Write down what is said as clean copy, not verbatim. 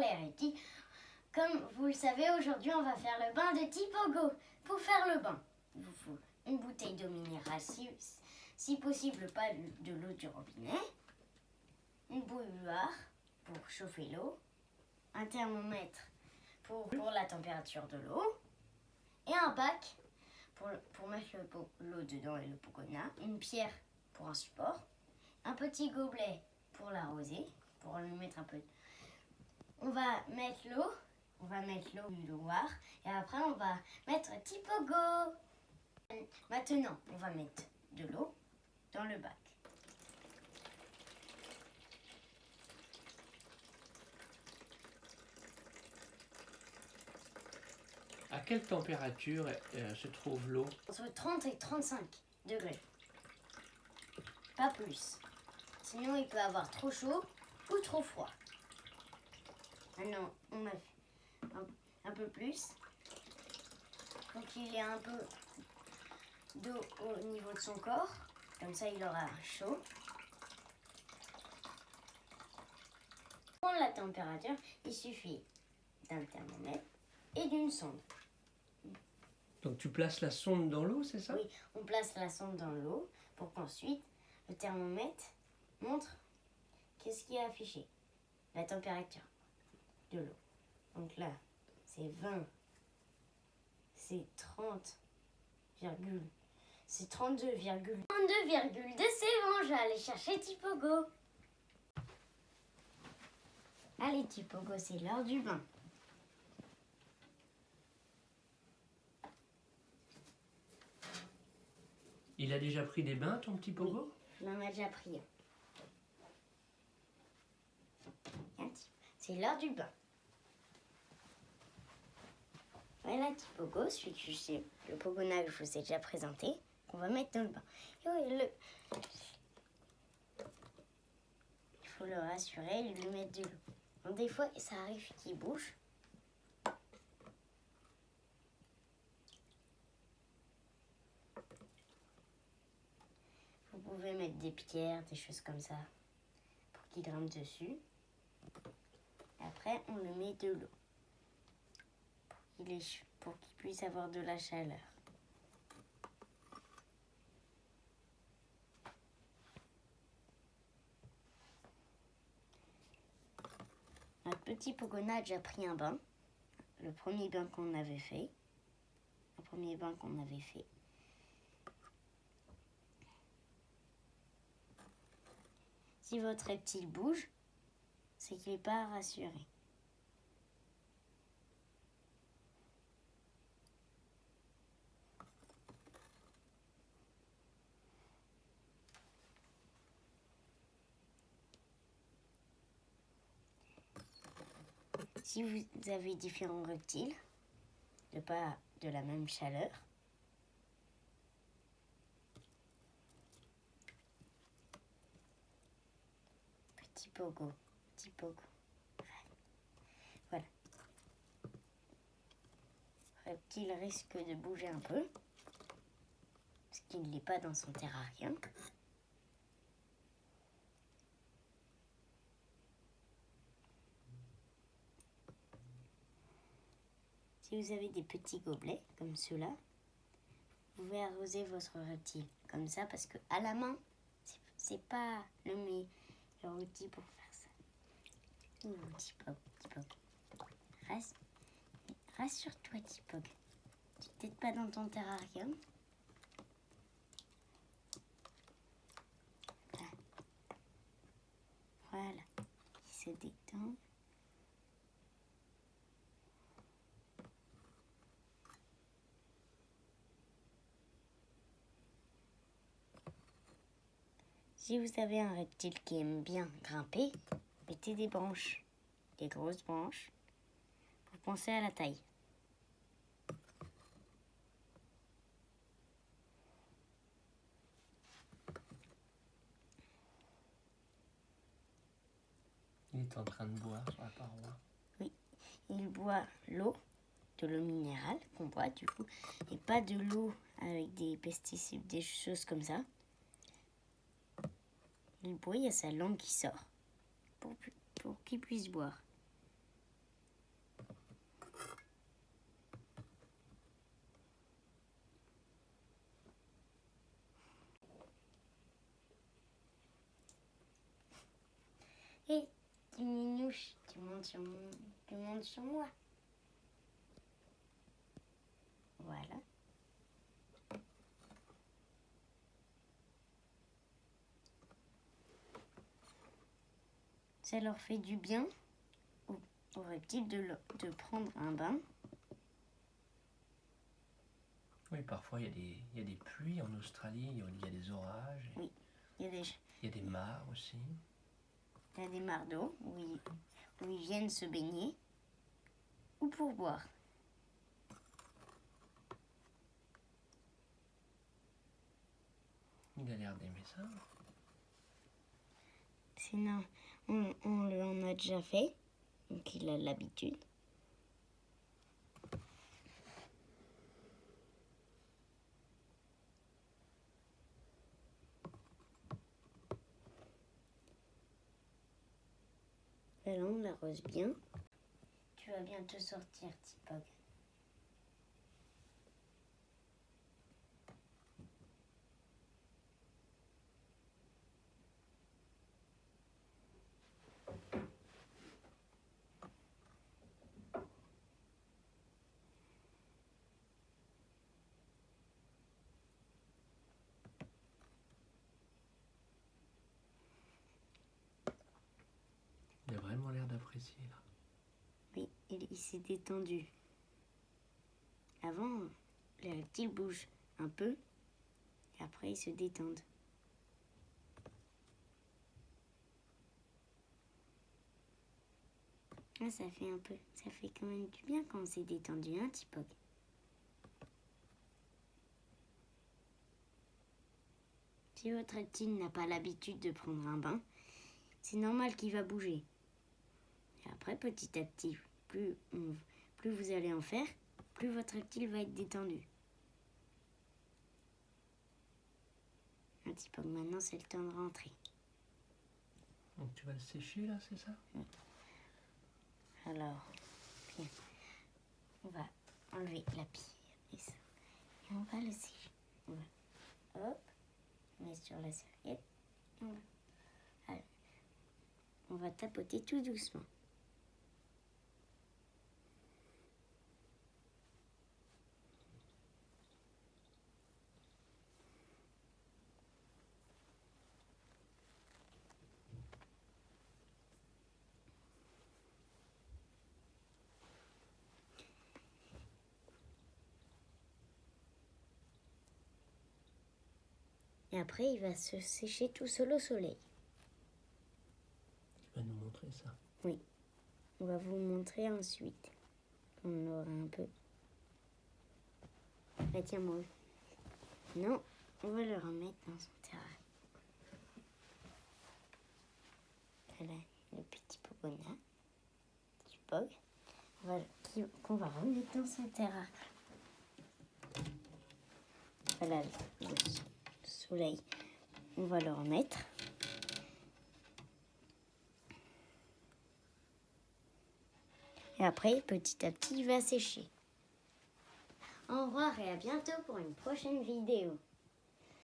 les reptiles. Comme vous le savez, aujourd'hui, on va faire le bain de Tipogo. Pour faire le bain, il vous faut une bouteille d'eau minérale, si possible pas de l'eau du robinet, une bouilloire pour chauffer l'eau, un thermomètre pour la température de l'eau, et un bac pour mettre l'eau dedans et le pogona, une pierre pour un support, un petit gobelet pour l'arroser, pour lui mettre un peu. On va mettre l'eau du Loire et après on va mettre Tipogo. Maintenant, on va mettre de l'eau dans le bac. À quelle température se trouve l'eau? Entre 30 et 35 degrés. Pas plus. Sinon, il peut avoir trop chaud ou trop froid. Maintenant, on met un peu plus. Pour qu'il y ait un peu d'eau au niveau de son corps. Comme ça, il aura chaud. Pour la température, il suffit d'un thermomètre et d'une sonde. Donc tu places la sonde dans l'eau, c'est ça? Oui, on place la sonde dans l'eau pour qu'ensuite le thermomètre montre qu'est-ce qui est affiché. La température de l'eau. Donc là, c'est 20, c'est 30, c'est 32,2. C'est bon, je vais aller chercher Tipogo. Allez Tipogo, c'est l'heure du bain. Il a déjà pris des bains, ton petit Pogo? Oui, il en a déjà pris un. C'est l'heure du bain. Voilà Tipogo, celui que je sais, le Pogona que je vous ai déjà présenté, qu'on va mettre dans le bain. Il faut le rassurer et lui mettre de l'eau. Donc, des fois, ça arrive qu'il bouge. Vous pouvez mettre des pierres, des choses comme ça, pour qu'il grimpe dessus. Après, on lui met de l'eau, pour qu'il puisse avoir de la chaleur. Notre petit Pogona a déjà pris un bain, le premier bain qu'on avait fait. Si votre reptile bouge, c'est qu'il n'est pas rassuré. Si vous avez différents reptiles, pas de la même chaleur, petit Pogo. Voilà. Le reptile risque de bouger un peu, parce qu'il n'est pas dans son terrarium. Si vous avez des petits gobelets, comme ceux-là, vous pouvez arroser votre reptile comme ça, parce que à la main, c'est pas le meilleur outil pour faire ça. Tipog. Rassure-toi, Tipog. Tu n'es peut-être pas dans ton terrarium. Voilà. Il se détend. Si vous avez un reptile qui aime bien grimper, mettez des branches, des grosses branches, pour penser à la taille. Il est en train de boire sur la paroi. Oui, il boit l'eau, de l'eau minérale qu'on boit du coup, et pas de l'eau avec des pesticides, des choses comme ça. Il boit, il y a sa langue qui sort pour qu'il puisse boire. Hé, petit minouche, tu montes sur moi. Voilà. Ça leur fait du bien aux reptiles de prendre un bain. Oui, parfois il y a des pluies en Australie, il y a des orages. Oui, il y a des mares aussi. Il y a des mares d'eau où ils viennent se baigner ou pour boire. Il a l'air d'aimer ça. Sinon, on lui en a déjà fait, donc il a l'habitude. Là, on l'arrose bien. Tu vas bientôt sortir, Tipog. Il a vraiment l'air d'apprécier là. Oui, il s'est détendu. Avant, les reptiles bougent un peu et après ils se détendent. Ah, ça fait quand même du bien quand on s'est détendu, hein, Tipog. Si votre reptile n'a pas l'habitude de prendre un bain, c'est normal qu'il va bouger. Et après, petit à petit, plus vous allez en faire, plus votre reptile va être détendu. Un petit peu. Maintenant, c'est le temps de rentrer. Donc tu vas le sécher là, c'est ça? Oui. Alors, bien. On va enlever la pierre et ça. Et on va le sécher. On va, hop, mettre sur la serviette. On va tapoter tout doucement. Et après, il va se sécher tout seul au soleil. Tu vas nous montrer ça? Oui. On va vous montrer ensuite. On aura un peu. Bah tiens, moi. Non, on va le remettre dans son terrain. Voilà, le petit pogona. Petit pog. Qu'on va remettre dans son terrain. Voilà, le soleil. On va le remettre. Et après, petit à petit, il va sécher. Au revoir et à bientôt pour une prochaine vidéo.